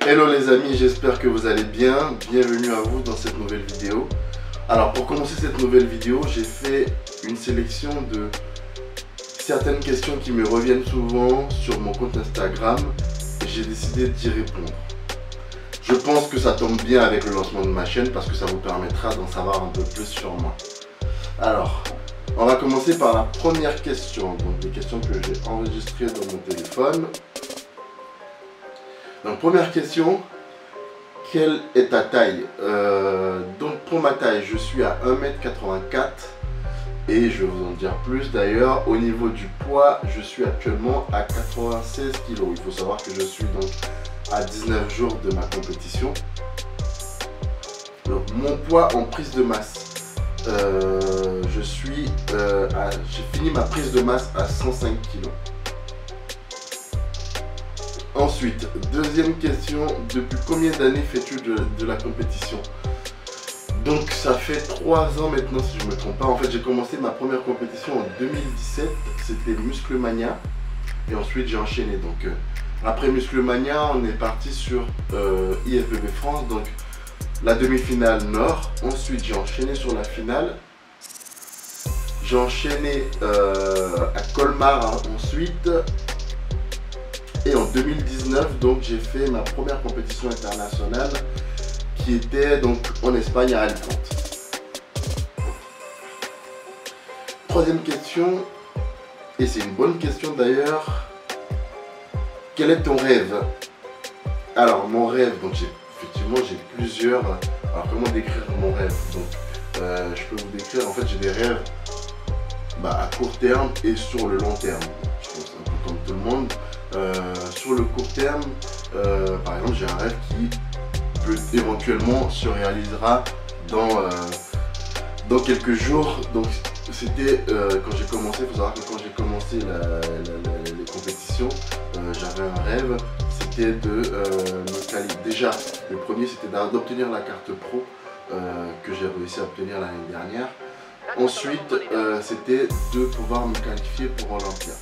Hello les amis, j'espère que vous allez bien. Bienvenue à vous dans cette nouvelle vidéo. Alors pour commencer cette nouvelle vidéo, j'ai fait une sélection de certaines questions qui me reviennent souvent sur mon compte Instagram et j'ai décidé d'y répondre. Je pense que ça tombe bien avec le lancement de ma chaîne parce que ça vous permettra d'en savoir un peu plus sur moi. Alors, on va commencer par la première question, donc des questions que j'ai enregistrées dans mon téléphone. Donc première question, quelle est ta taille? Donc pour ma taille, je suis à 1m84 et je vais vous en dire plus d'ailleurs. Au niveau du poids, je suis actuellement à 96 kg. Il faut savoir que je suis donc à 19 jours de ma compétition. Donc, mon poids en prise de masse, j'ai fini ma prise de masse à 105 kg. Ensuite, deuxième question, depuis combien d'années fais-tu de la compétition? Donc ça fait 3 ans maintenant si je ne me trompe pas. En fait j'ai commencé ma première compétition en 2017, c'était Musclemania. Et ensuite j'ai enchaîné. Donc après Musclemania, on est parti sur IFBB France, donc la demi-finale nord. Ensuite j'ai enchaîné sur la finale. J'ai enchaîné à Colmar ensuite. Et en 2019, donc j'ai fait ma première compétition internationale qui était donc en Espagne à Alicante. Troisième question, et c'est une bonne question d'ailleurs. Quel est ton rêve? Alors mon rêve, donc effectivement j'ai plusieurs. Alors comment décrire mon rêve? Donc je peux vous décrire, en fait j'ai des rêves à court terme et sur le long terme. Je pense un peu comme tout le monde. Sur le court terme, par exemple, j'ai un rêve qui peut éventuellement se réalisera dans quelques jours. Donc c'était quand j'ai commencé, il faut savoir que quand j'ai commencé les compétitions, j'avais un rêve, c'était de me qualifier. Déjà, le premier c'était d'obtenir la carte pro que j'ai réussi à obtenir l'année dernière. Ensuite, c'était de pouvoir me qualifier pour Olympia.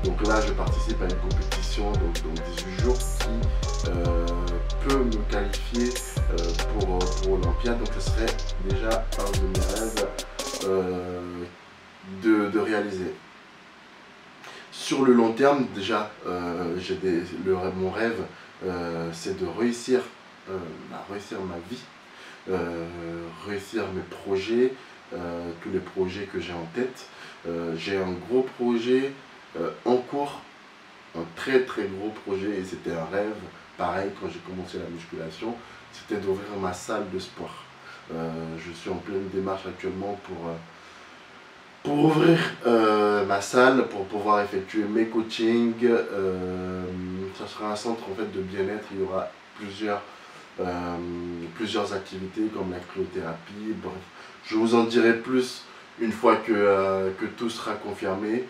Donc là, je participe à une compétition donc 18 jours qui peut me qualifier pour Olympia. Donc ce serait déjà un de mes rêves de réaliser. Sur le long terme, déjà, mon rêve, c'est de réussir ma vie, réussir mes projets, tous les projets que j'ai en tête. J'ai un gros projet en cours, un très gros projet, et c'était un rêve, pareil quand j'ai commencé la musculation, c'était d'ouvrir ma salle de sport. Je suis en pleine démarche actuellement pour ouvrir ma salle, pour pouvoir effectuer mes coachings. Ça sera un centre en fait de bien-être, il y aura plusieurs activités comme la cryothérapie, bref. Je vous en dirai plus une fois que tout sera confirmé.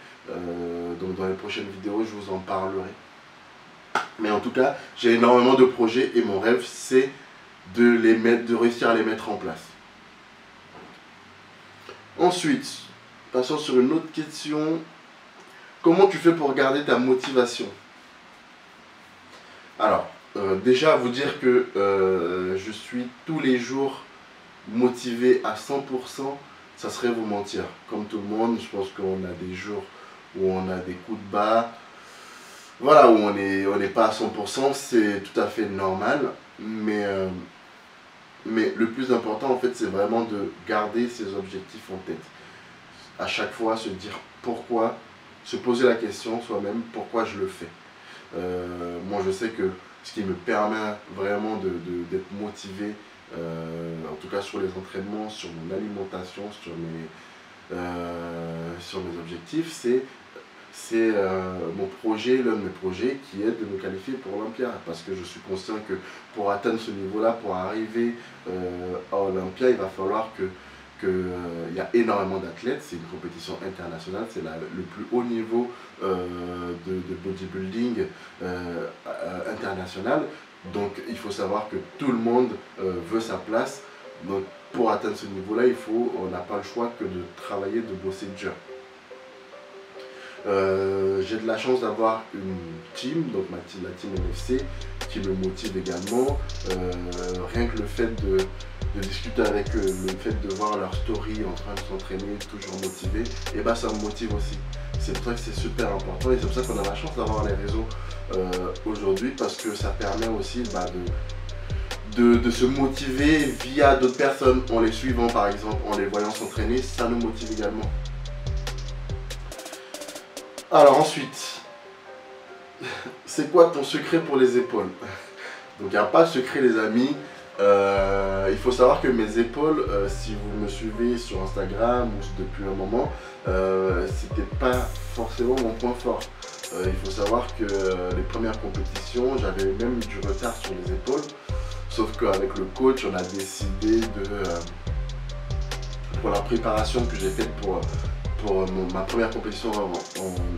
Donc dans les prochaines vidéos je vous en parlerai, mais en tout cas j'ai énormément de projets et mon rêve c'est de réussir à les mettre en place. Ensuite, passons sur une autre question. Comment tu fais pour garder ta motivation? Alors déjà vous dire que je suis tous les jours motivé à 100%, ça serait vous mentir. Comme tout le monde, je pense qu'on a des jours où on a des coups de bas, voilà, où on n'est pas à 100%, c'est tout à fait normal, mais le plus important en fait c'est vraiment de garder ses objectifs en tête. À chaque fois se dire pourquoi, se poser la question soi-même, pourquoi je le fais. Moi je sais que ce qui me permet vraiment d'être motivé, en tout cas sur les entraînements, sur mon alimentation, sur mes objectifs, c'est mon projet, l'un de mes projets qui est de me qualifier pour Olympia, parce que je suis conscient que pour atteindre ce niveau-là, pour arriver à Olympia, il va falloir il y a énormément d'athlètes, c'est une compétition internationale, c'est le plus haut niveau de bodybuilding international, donc il faut savoir que tout le monde veut sa place. Donc pour atteindre ce niveau-là, on n'a pas le choix que de travailler, de bosser dur. J'ai de la chance d'avoir une team, donc la team NFC, qui me motive également. Rien que le fait de discuter avec eux, le fait de voir leur story en train de s'entraîner, toujours motivé, et bah ça me motive aussi. C'est pour ça que c'est super important et c'est pour ça qu'on a la chance d'avoir les réseaux aujourd'hui, parce que ça permet aussi de se motiver via d'autres personnes, en les suivant par exemple, en les voyant s'entraîner, ça nous motive également. Alors ensuite, c'est quoi ton secret pour les épaules? Donc il n'y a pas de secret les amis. Il faut savoir que mes épaules, si vous me suivez sur Instagram ou depuis un moment, c'était pas forcément mon point fort. Il faut savoir que les premières compétitions, j'avais même du retard sur les épaules. Sauf qu'avec le coach, on a décidé pour la préparation que j'ai faite pour ma première compétition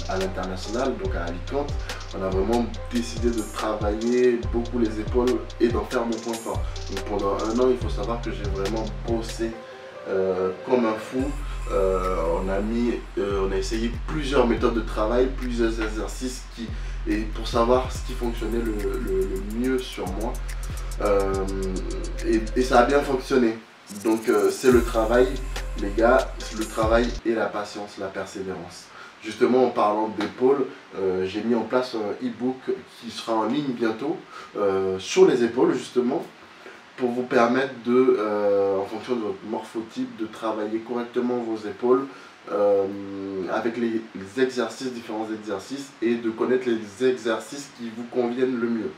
à l'international, donc à Alicante, on a vraiment décidé de travailler beaucoup les épaules et d'en faire mon point fort. Donc pendant un an, il faut savoir que j'ai vraiment bossé comme un fou. On a essayé plusieurs méthodes de travail, plusieurs exercices pour savoir ce qui fonctionnait le mieux sur moi. Et ça a bien fonctionné. Donc c'est le travail, les gars, le travail et la patience, la persévérance. Justement, en parlant d'épaule, j'ai mis en place un e-book qui sera en ligne bientôt sur les épaules justement, pour vous permettre en fonction de votre morphotype, de travailler correctement vos épaules avec les exercices, différents exercices, et de connaître les exercices qui vous conviennent le mieux.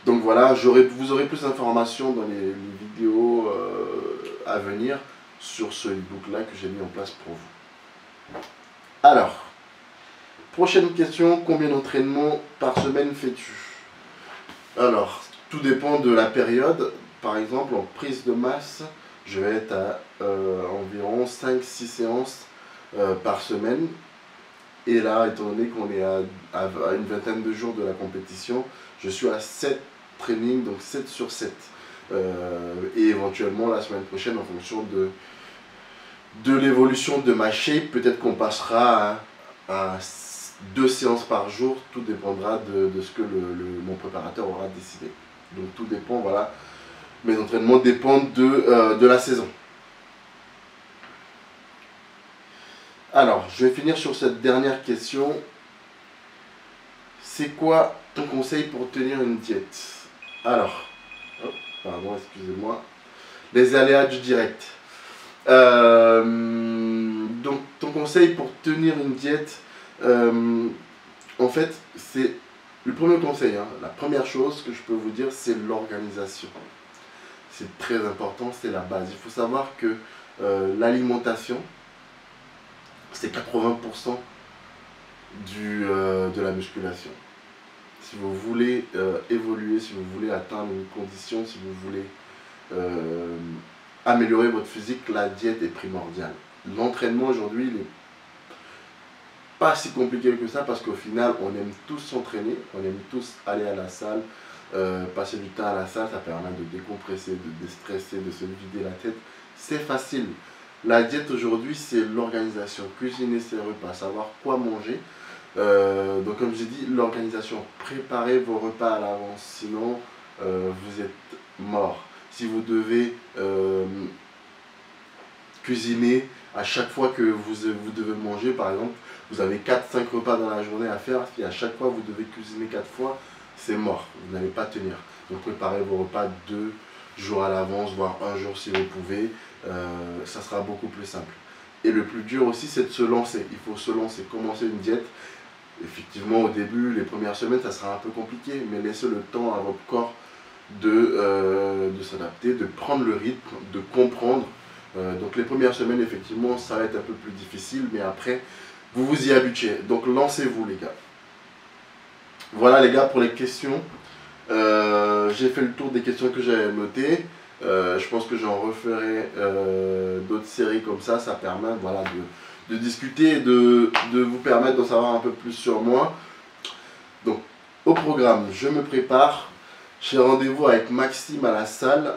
Donc voilà, vous aurez plus d'informations dans les vidéos à venir sur ce e-book là que j'ai mis en place pour vous. Alors, prochaine question, combien d'entraînements par semaine fais-tu? Alors, tout dépend de la période. Par exemple, en prise de masse, je vais être à environ 5-6 séances par semaine. Et là, étant donné qu'on est à une vingtaine de jours de la compétition, je suis à 7 trainings, donc 7 sur 7. Et éventuellement, la semaine prochaine, en fonction de l'évolution de ma shape, peut-être qu'on passera à 2 séances par jour. Tout dépendra de ce que mon préparateur aura décidé. Donc tout dépend, voilà. Mes entraînements dépendent de la saison. Alors, je vais finir sur cette dernière question. C'est quoi ton conseil pour tenir une diète? Alors, pardon, excusez-moi. Les aléas du direct. Donc, ton conseil pour tenir une diète, en fait, c'est le premier conseil. Hein, la première chose que je peux vous dire, c'est l'organisation. C'est très important, c'est la base. Il faut savoir que l'alimentation, c'est 80% de la musculation. Si vous voulez évoluer, si vous voulez atteindre une condition, si vous voulez améliorer votre physique, la diète est primordiale. L'entraînement aujourd'hui, il n'est pas si compliqué que ça, parce qu'au final, on aime tous s'entraîner, on aime tous aller à la salle, passer du temps à la salle, ça permet de décompresser, de déstresser, de se vider la tête. C'est facile. La diète aujourd'hui, c'est l'organisation, cuisiner ses repas, savoir quoi manger. Donc comme j'ai dit, l'organisation, préparez vos repas à l'avance, sinon vous êtes mort. Si vous devez cuisiner à chaque fois que vous devez manger, par exemple, vous avez 4-5 repas dans la journée à faire, et à chaque fois vous devez cuisiner 4 fois, c'est mort, vous n'allez pas tenir. Donc préparez vos repas 2 jours à l'avance, voire 1 jour si vous pouvez, ça sera beaucoup plus simple. Et le plus dur aussi, c'est de se lancer. Il faut se lancer, commencer une diète. Effectivement, au début, les premières semaines, ça sera un peu compliqué, mais laissez le temps à votre corps de s'adapter, de prendre le rythme, de comprendre. Donc les premières semaines, effectivement, ça va être un peu plus difficile, mais après, vous vous y habituez. Donc lancez-vous, les gars. Voilà, les gars, pour les questions. J'ai fait le tour des questions que j'avais notées. Je pense que j'en referai d'autres séries comme ça. Ça permet, voilà, de discuter et de vous permettre d'en savoir un peu plus sur moi. Donc, au programme, je me prépare. J'ai rendez-vous avec Maxime à la salle.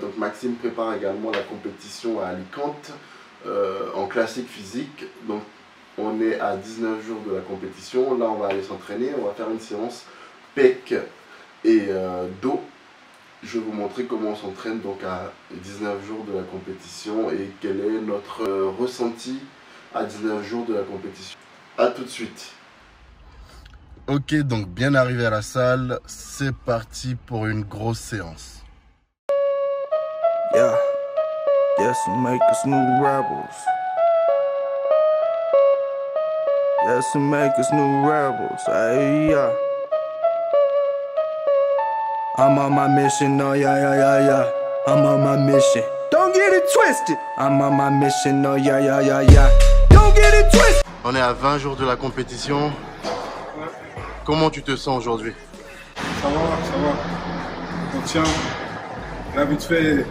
Donc, Maxime prépare également la compétition à Alicante en classique physique. Donc, on est à 19 jours de la compétition. Là, on va aller s'entraîner. On va faire une séance pec et dos. Je vais vous montrer comment on s'entraîne donc à 19 jours de la compétition et quel est notre ressenti à 19 jours de la compétition. A tout de suite. Ok, donc bien arrivé à la salle, c'est parti pour une grosse séance. Yeah, yes, make us new rebels. Yes, make us new rebels. Hey, yeah. I'm on my mission, oh yeah, yeah, yeah, yeah. I'm on my mission. Don't get it twisted. I'm on my mission, oh yeah, yeah, yeah, yeah. Don't get it twisted. On est à 20 jours de la compétition. Comment tu te sens aujourd'hui? Ça va, ça va. On tient. Là, vite fait,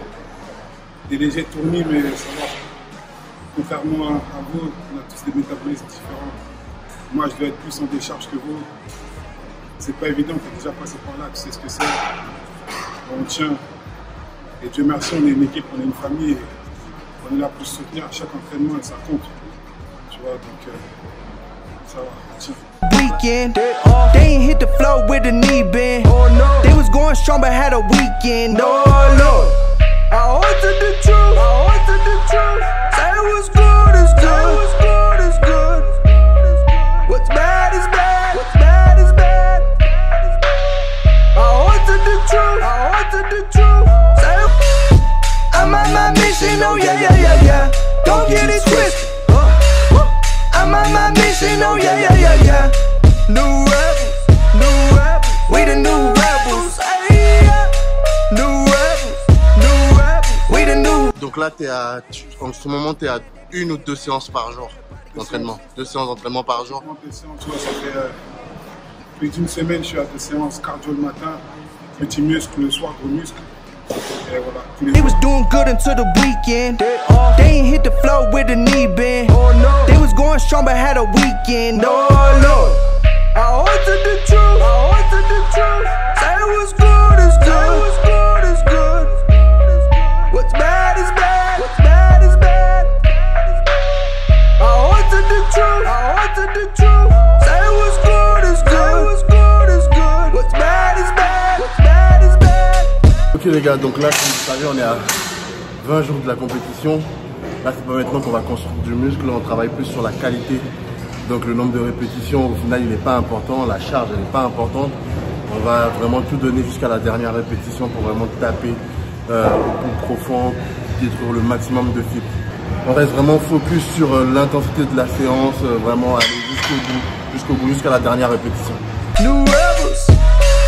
des légers tournis, mais ça va. Contrairement à vous, on a tous des métabolismes différents. Moi, je dois être plus en décharge que vous. C'est pas évident, on fait déjà passer par là, tu sais ce que c'est. On tient. Et Dieu merci, on est une équipe, on est une famille. On est là pour se soutenir à chaque entraînement et ça compte. Tu vois, donc ça va, on tient. Weekend, they ain't hit the floor with a knee bend. Oh no, they was going strong but had a weekend. Oh Lord, I altered the truth. I altered the truth. Say it was good is good. What's good is good. What's bad is bad. What's bad is bad. I altered the truth. I altered the truth. Say I'm on my mission. Oh yeah, yeah, yeah, yeah. Don't get it twisted. I'm on my mission, oh yeah, yeah, yeah, yeah. New rebels, we the new rebels, hey, yeah. New rebels, we the new. Donc là, en ce moment, tu es à 1 ou 2 séances par jour d'entraînement. 2 séances d'entraînement par jour. 2 séances, tu vois, ça fait plus d'une semaine, je suis à 2 séances cardio le matin, petit muscle le soir, gros muscle. Et voilà. They was doing good until the weekend. They ain't hit the floor with a knee bend. Oh no, they was going strong but had a weekend. Oh Lord, I altered the truth. I altered the truth. Say it was good is good. What's good is good. What's bad is bad. What's bad is bad. I altered the truth. I altered the truth. Say it was good is good. What's good is good. What's bad is bad. What's bad is bad. Ok les gars, donc là comme vous savez on est à 20 jours de la compétition. Là c'est pas maintenant qu'on va construire du muscle, on travaille plus sur la qualité. Donc le nombre de répétitions au final il n'est pas important, la charge elle n'est pas importante. On va vraiment tout donner jusqu'à la dernière répétition pour vraiment taper au plus profond, détruire le maximum de fibres. On reste vraiment focus sur l'intensité de la séance, vraiment aller jusqu'au bout, jusqu'à la dernière répétition. New rebels,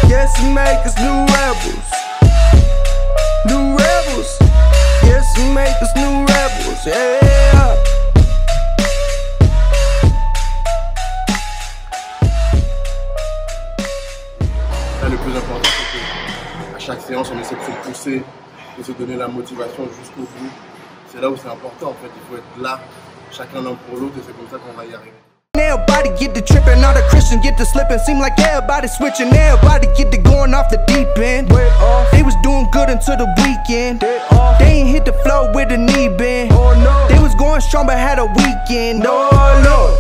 yes make us new rebels. New rebels, yes, make us new rebels, yeah. Là, le plus important, c'est qu'à chaque séance, on essaie de se pousser, de se donner la motivation jusqu'au bout. C'est là où c'est important, en fait. Il faut être là, chacun l'un pour l'autre, et c'est comme ça qu'on va y arriver. Everybody get to tripping, all the Christians get to slipping. Seem like everybody switching, everybody get to going off the deep end. They was doing good until the weekend. They ain't hit the floor with a knee bend. They was going strong but had a weekend. Oh Lord,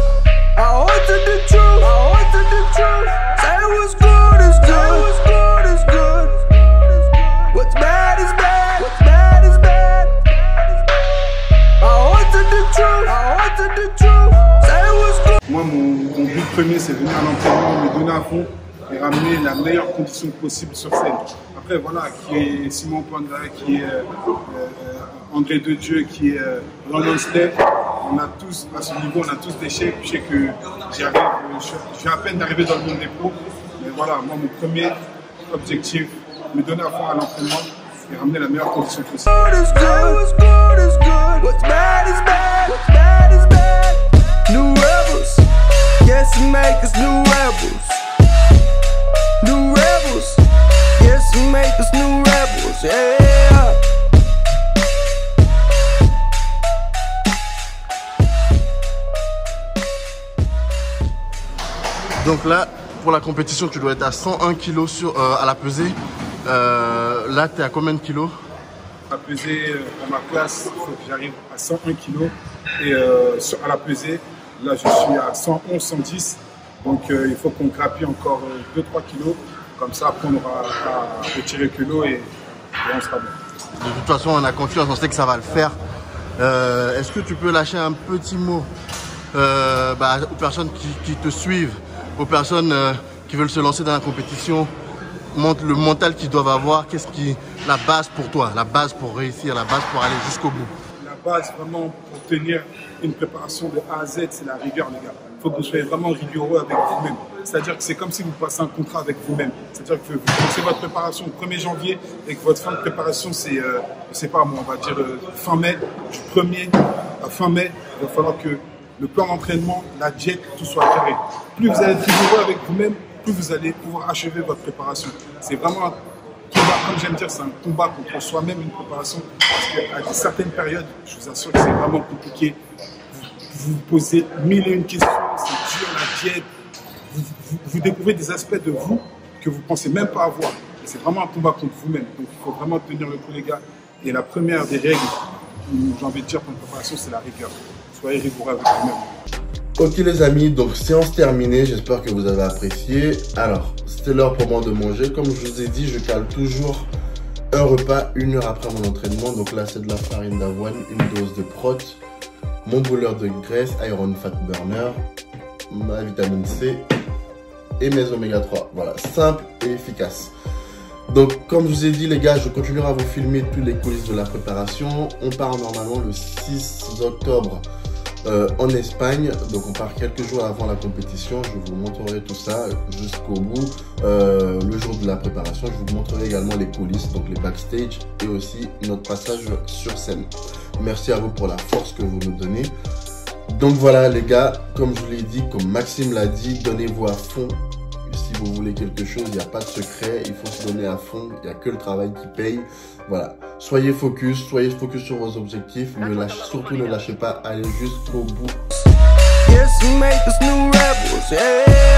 I altered the truth. I altered the truth. Say it was good is good. What's good is good. What's bad is bad. What's bad is bad. I altered the truth. I altered the truth. Say it was good. Moi, mon but premier, c'est venir à l'entraînement, me donner à fond et ramener la meilleure condition possible sur scène. Après, voilà, qui est Simon Panda, qui est André de Dieu, qui est Roland Slay. On a tous, à ce niveau, on a tous des chèques. Je sais que je viens à peine d'arriver dans le monde des pros. Mais voilà, moi, mon premier objectif, me donner à fond à l'entraînement et ramener la meilleure condition possible. New rebels, yes, make us new rebels. New rebels, yes, make us new rebels, yeah. Donc là, pour la compétition, tu dois être à 101 kg à la pesée. Là, tu es à combien de kilos? À peser, pour ma classe, il faut que j'arrive à 101 kg et à la pesée. Là, je suis à 111, 110. Donc, il faut qu'on grappille encore 2-3 kilos. Comme ça, après, on aura à retirer que l'eau et on sera bon. De toute façon, on a confiance, on sait que ça va le faire. Est-ce que tu peux lâcher un petit mot aux personnes qui te suivent, aux personnes qui veulent se lancer dans la compétition, le mental qu'ils doivent avoir, qu'est-ce qui la base pour toi, la base pour réussir, la base pour aller jusqu'au bout? La base vraiment pour tenir une préparation de A à Z, c'est la rigueur, les gars. Il faut que vous soyez vraiment rigoureux avec vous-même. C'est-à-dire que c'est comme si vous passez un contrat avec vous-même. C'est-à-dire que vous commencez votre préparation le 1er janvier et que votre fin de préparation, c'est, je sais pas moi, on va dire fin mai, du 1er à fin mai, il va falloir que le plan d'entraînement, la diète, tout soit carré. Plus vous allez être rigoureux avec vous-même, plus vous allez pouvoir achever votre préparation. C'est vraiment un combat, comme j'aime dire, c'est un combat contre soi-même, une préparation. Parce qu'à certaines périodes, je vous assure que c'est vraiment compliqué. Vous posez 1001 questions, c'est dur la diète. Vous découvrez des aspects de vous que vous ne pensez même pas avoir. C'est vraiment un combat contre vous-même. Donc il faut vraiment tenir le coup, les gars. Et la première des règles, j'ai envie de dire, pour une préparation, c'est la rigueur. Soyez rigoureux avec vous-même. Ok les amis, donc séance terminée, j'espère que vous avez apprécié. Alors, c'était l'heure pour moi de manger. Comme je vous ai dit, je cale toujours un repas 1 heure après mon entraînement. Donc là, c'est de la farine d'avoine, une dose de prot, mon brûleur de graisse, Iron Fat Burner, ma vitamine C et mes oméga 3. Voilà, simple et efficace. Donc, comme je vous ai dit les gars, je continuerai à vous filmer tous les coulisses de la préparation. On part normalement le 6 octobre en Espagne, donc on part quelques jours avant la compétition. Je vous montrerai tout ça jusqu'au bout. Le jour de la préparation, je vous montrerai également les coulisses, donc les backstage et aussi notre passage sur scène. Merci à vous pour la force que vous nous donnez. Donc voilà les gars, comme je vous l'ai dit, comme Maxime l'a dit, donnez-vous à fond. Si vous voulez quelque chose, il n'y a pas de secret, il faut se donner à fond, il n'y a que le travail qui paye. Voilà, soyez focus sur vos objectifs, surtout ne lâchez pas, allez jusqu'au bout. Yes, we make us new rebels, yeah.